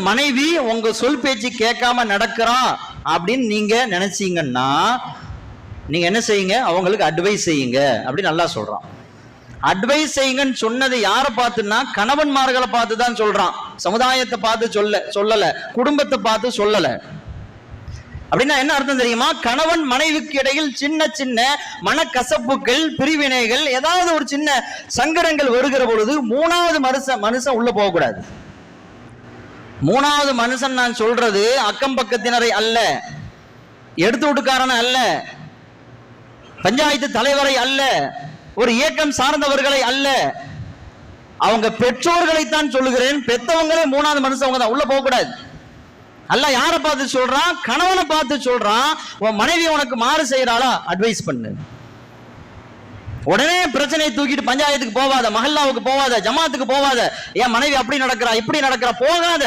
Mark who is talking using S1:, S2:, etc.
S1: மனைவி உங்க சொல் பேச்சு கேட்காம நடக்கிறா அப்படின்னு நீங்க நினைச்சீங்கன்னா நீங்க என்ன செய்யுங்க, அவங்களுக்கு அட்வைஸ் செய்யுங்க அப்படின்னு நல்லா சொல்றான். அட்வைஸ் செய்யுங்கன்னு சொன்னது யாரை பார்த்துன்னா கணவன்மார்களை பார்த்து தான் சொல்றான். சமுதாயத்தை பார்த்து சொல்லல, குடும்பத்தை பார்த்து சொல்லல. அப்படின்னா என்ன அர்த்தம் தெரியுமா? கணவன் மனைவிக்கு இடையில் சின்ன சின்ன மனக்கசப்புகள், பிரிவினைகள், ஏதாவது ஒரு சின்ன சங்கடங்கள் வருகிற பொழுது மூணாவது மனுஷன் உள்ள போகக்கூடாது. மூணாவது மனுஷன் நான் சொல்றது அக்கம் பக்கத்தினரை அல்ல, எடுத்து விட்டுக்காரன அல்ல, பஞ்சாயத்து தலைவரை அல்ல, ஒரு இயக்கம் சார்ந்தவர்களை அல்ல, அவங்க பெற்றோர்களைத்தான் சொல்லுகிறேன். பெத்தவங்களே மூணாவது மனுஷன் தான், உள்ள போகக்கூடாது. அல்ல யாரை பார்த்து சொல்றான்? கணவனை பார்த்து சொல்றான். உன் மனைவி உனக்கு மாறு செய்யறாளா, அட்வைஸ் பண்ணு. உடனே பிரச்சனையை தூக்கிட்டு பஞ்சாயத்துக்கு போவாத, மஹல்லாவுக்கு போவாத, ஜமாத்துக்கு போவாத. என் மனைவி அப்படி நடக்கிறா இப்படி நடக்கிறா, போகாத.